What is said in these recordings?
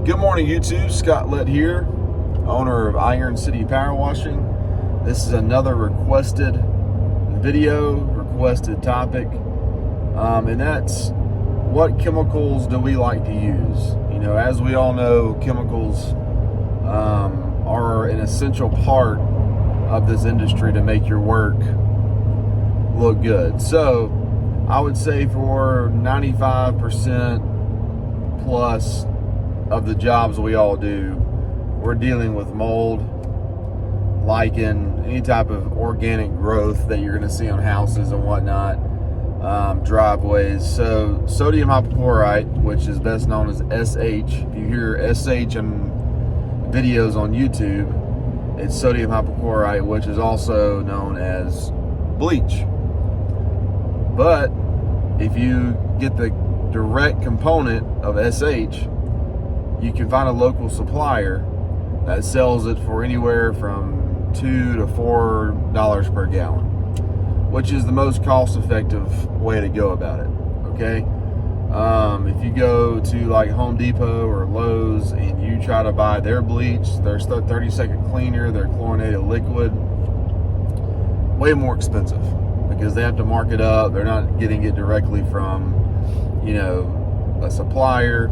Good morning, YouTube. Scott Lett here, owner of Iron City Power Washing. This is another requested video, requested topic, and that's what chemicals do we like to use? You know, as we all know, chemicals are an essential part of this industry to make your work look good. So I would say for 95% plus of the jobs we all do, we're dealing with mold, lichen, any type of organic growth that you're going to see on houses and whatnot, driveways. So sodium hypochlorite, which is best known as SH, if you hear SH in videos on YouTube, it's sodium hypochlorite, which is also known as bleach. But if you get the direct component of SH, you can find a local supplier that sells it for anywhere from $2 to $4 per gallon, which is the most cost-effective way to go about it. Okay, if you go to like Home Depot or Lowe's and you try to buy their bleach, their 30-second cleaner, their chlorinated liquid, way more expensive because they have to mark it up. They're not getting it directly from, you know, a supplier.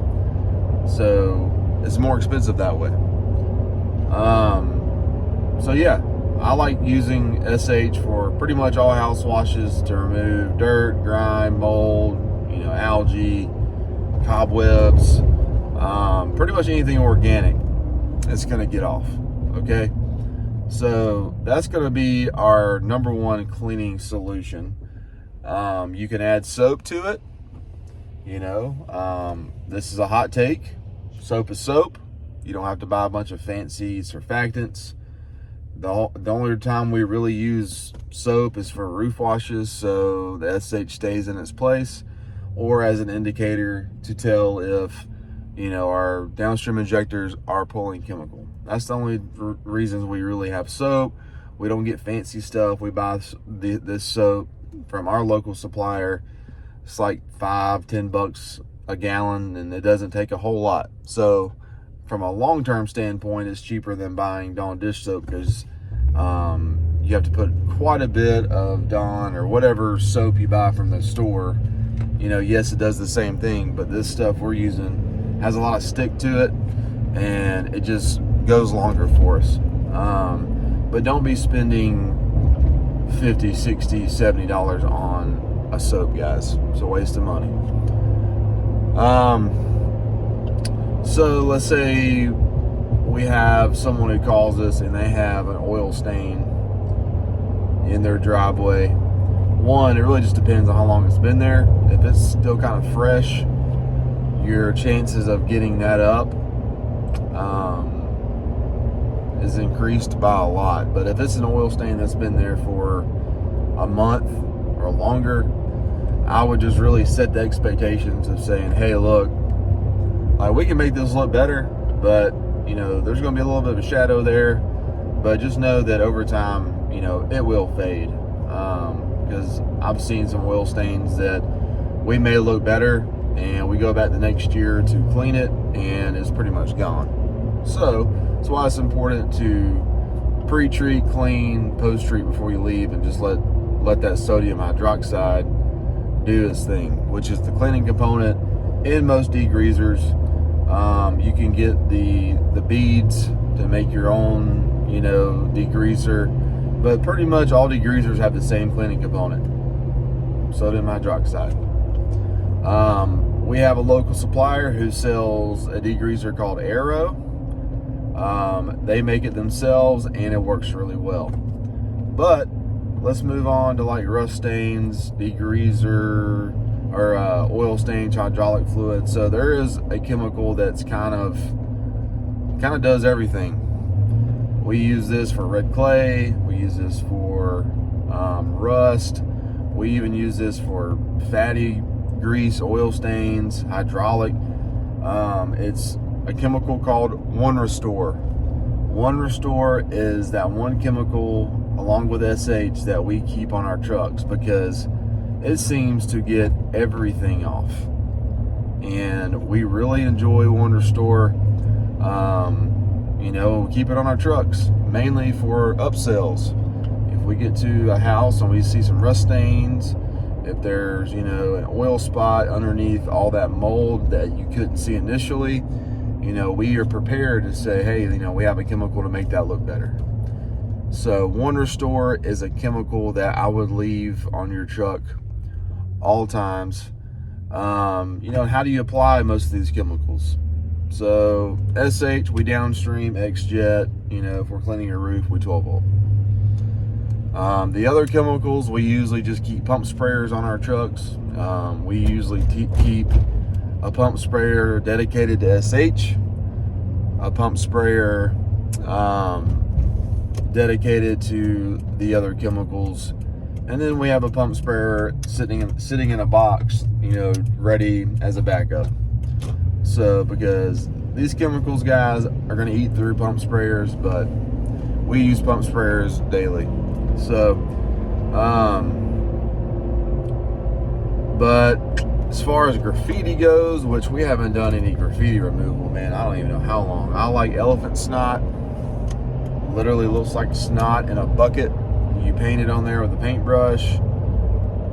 So it's more expensive that way. So yeah, I like using SH for pretty much all house washes to remove dirt, grime, mold, you know, algae, cobwebs, pretty much anything organic it's gonna get off. Okay, so that's gonna be our number one cleaning solution. You can add soap to it. You know, this is a hot take. Soap is soap. You don't have to buy a bunch of fancy surfactants. The only time we really use soap is for roof washes, so the SH stays in its place, or as an indicator to tell if, you know, our downstream injectors are pulling chemical. That's the only reasons we really have soap. We don't get fancy stuff. We buy this soap from our local supplier. It's like $5-10 a gallon, and it doesn't take a whole lot. So from a long-term standpoint, it's cheaper than buying Dawn dish soap because you have to put quite a bit of Dawn or whatever soap you buy from the store. You know, yes, it does the same thing, but this stuff we're using has a lot of stick to it, and it just goes longer for us. But don't be spending $50, $60, $70 on a soap, guys. It's a waste of money. So let's say we have someone who calls us and they have an oil stain in their driveway. One, it really just depends on how long it's been there. If it's still kind of fresh, your chances of getting that up is increased by a lot. But if it's an oil stain that's been there for a month or longer, I would just really set the expectations of saying, hey, look, like, we can make this look better, but, you know, there's going to be a little bit of a shadow there, but just know that over time, you know, it will fade. Because I've seen some oil stains that we may look better, and we go back the next year to clean it, and it's pretty much gone. So that's why it's important to pre-treat, clean, post-treat before you leave, and just let that sodium hydroxide do its thing, which is the cleaning component in most degreasers. You can get the beads to make your own, you know, degreaser, but pretty much all degreasers have the same cleaning component, sodium hydroxide. We have a local supplier who sells a degreaser called Arrow. They make it themselves and it works really well. But let's move on to like rust stains, degreaser, or oil stains, hydraulic fluid. So there is a chemical that's kind of does everything. We use this for red clay. We use this for rust. We even use this for fatty grease, oil stains, hydraulic. It's a chemical called One Restore. One Restore is that one chemical along with SH that we keep on our trucks because it seems to get everything off. And we really enjoy One Restore. You know, we keep it on our trucks, mainly for upsells. If we get to a house and we see some rust stains, if there's, you know, an oil spot underneath all that mold that you couldn't see initially, you know, we are prepared to say, hey, you know, we have a chemical to make that look better. So One Restore is a chemical that I would leave on your truck all times. You know, how do you apply most of these chemicals? So SH, we downstream. XJet, you know, if we're cleaning your roof, we 12 volt. The other chemicals, we usually just keep pump sprayers on our trucks. We usually keep a pump sprayer dedicated to SH, a pump sprayer dedicated to the other chemicals, and then we have a pump sprayer sitting in a box, you know, ready as a backup. So because these chemicals, guys, are going to eat through pump sprayers, but we use pump sprayers daily. So but as far as graffiti goes, which we haven't done any graffiti removal, man, I don't even know how long. I like elephant snot. Literally looks like snot in a bucket. You paint it on there with a paintbrush,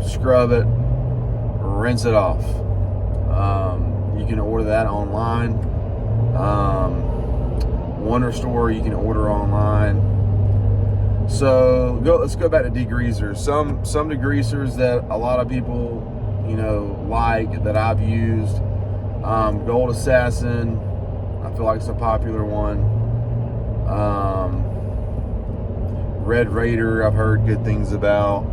scrub it, rinse it off. You can order that online. One Restore, you can order online. So let's go back to degreasers. Some degreasers that a lot of people, you know, like, that I've used. Gold Assassin, I feel like it's a popular one. Red Raider, I've heard good things about.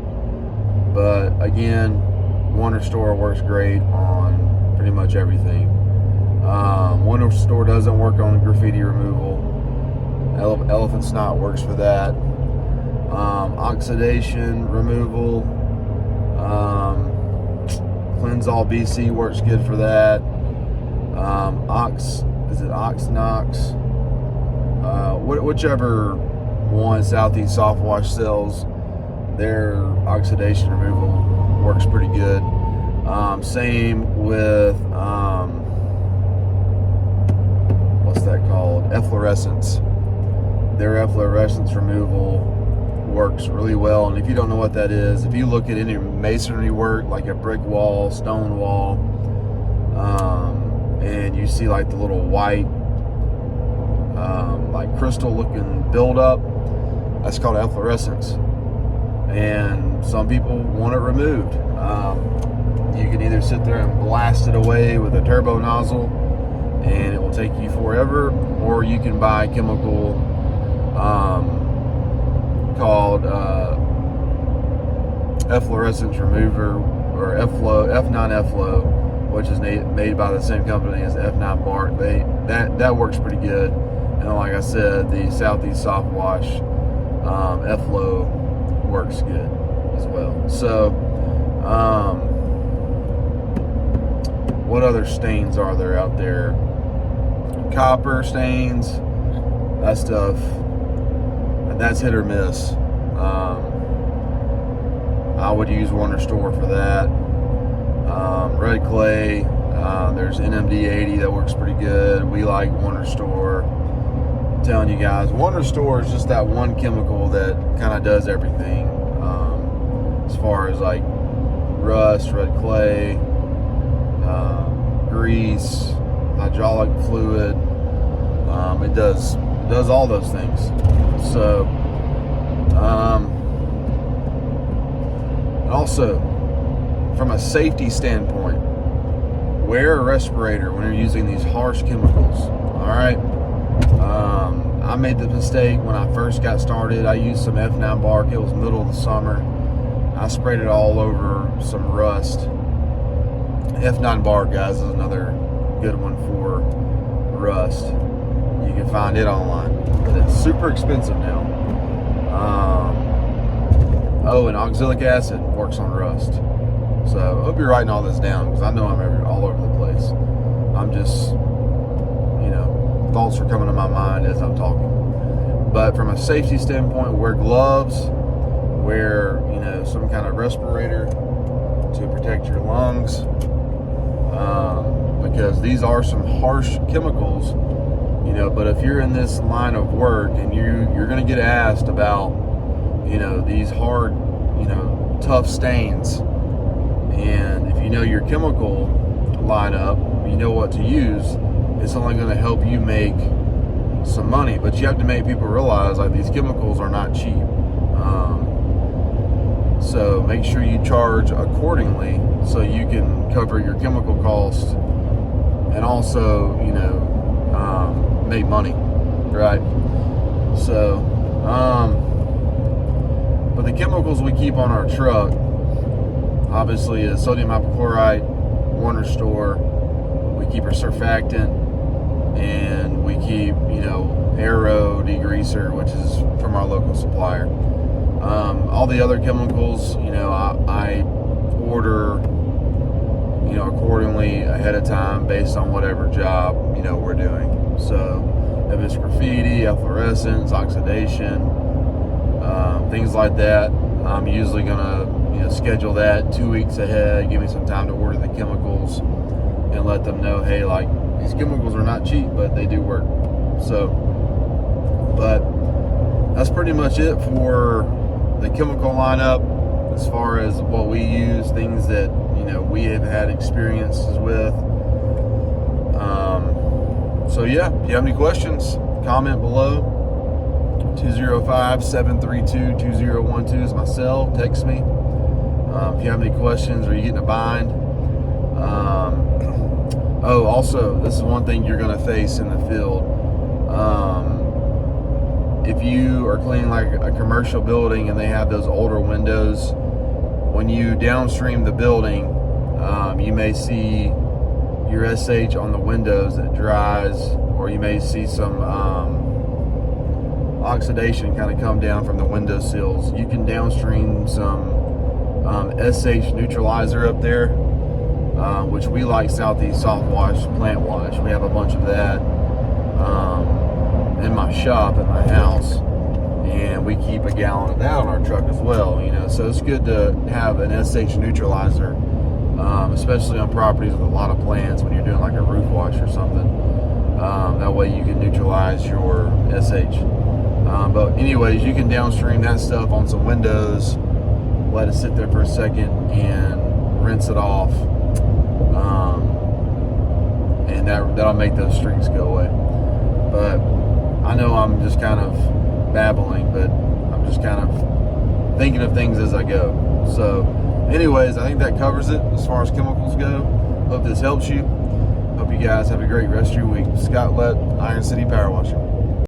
But again, One Restore works great on pretty much everything. One Restore doesn't work on graffiti removal. Elephant snot works for that. Oxidation removal. Cleansol BC works good for that. Oxnox? Whichever one Southeast Soft Wash sells, their oxidation removal works pretty good. Same with what's that called? Efflorescence. Their efflorescence removal works really well. And if you don't know what that is, if you look at any masonry work, like a brick wall, stone wall, and you see like the little white, like crystal looking buildup, that's called efflorescence. And some people want it removed. You can either sit there and blast it away with a turbo nozzle and it will take you forever, or you can buy a chemical called efflorescence remover, or F9FLO, which is made by the same company as F9 Bark. That works pretty good. And like I said, the Southeast Soft Wash FLO works good as well. So what other stains are there out there? Copper stains, that stuff, and that's hit or miss. I would use One Restore for that. Red clay, there's NMD80 that works pretty good. We like One Restore. I'm telling you guys, One Restore is just that one chemical that kind of does everything. As far as like rust, red clay, grease, hydraulic fluid, it does all those things. So and also, from a safety standpoint, wear a respirator when you're using these harsh chemicals. All right. I made the mistake when I first got started. I used some F9 Bark. It was middle of the summer. I sprayed it all over some rust. F9 Bark, guys, is another good one for rust. You can find it online, but it's super expensive now. And oxalic acid works on rust. So I hope you're writing all this down, because I know I'm all over the place. I'm just, thoughts are coming to my mind as I'm talking. But from a safety standpoint, wear gloves, wear, some kind of respirator to protect your lungs, because these are some harsh chemicals You know, but if you're in this line of work and you're going to get asked about, you know, these hard, you know, tough stains, and if you know your chemical lineup, you know what to use, it's only going to help you make some money. But you have to make people realize, like, these chemicals are not cheap. So make sure you charge accordingly so you can cover your chemical costs and also, you know, make money, right? So, but the chemicals we keep on our truck, obviously, is sodium hypochlorite, Warner Store. We keep our surfactant, and we keep, you know, Aero degreaser, which is from our local supplier. All the other chemicals, you know, I order, you know, accordingly ahead of time based on whatever job, you know, we're doing. So if it's graffiti, efflorescence, oxidation, things like that, I'm usually gonna, you know, schedule that 2 weeks ahead, give me some time to order the chemicals and let them know, hey, like, these chemicals are not cheap, but they do work. So, but that's pretty much it for the chemical lineup as far as what we use, things that, you know, we have had experiences with. So yeah, if you have any questions, comment below. 205-732-2012 is my cell. Text me if you have any questions or you get in a bind. Oh, also, this is one thing you're going to face in the field. If you are cleaning like a commercial building and they have those older windows, when you downstream the building, you may see your SH on the windows that dries, or you may see some oxidation kind of come down from the window sills. You can downstream some SH neutralizer up there, which we like Southeast Soft Wash, Plant Wash. We have a bunch of that in my shop at my house, and we keep a gallon of that on our truck as well, you know. So it's good to have an SH neutralizer, especially on properties with a lot of plants when you're doing like a roof wash or something. That way you can neutralize your SH. But anyways, you can downstream that stuff on some windows, let it sit there for a second and rinse it off, and that'll make those streaks go away. But I know I'm just kind of babbling, but I'm just kind of thinking of things as I go. So anyways, I think that covers it as far as chemicals go. Hope this helps you. Hope you guys have a great rest of your week. Scott Lett, Iron City Power Washer.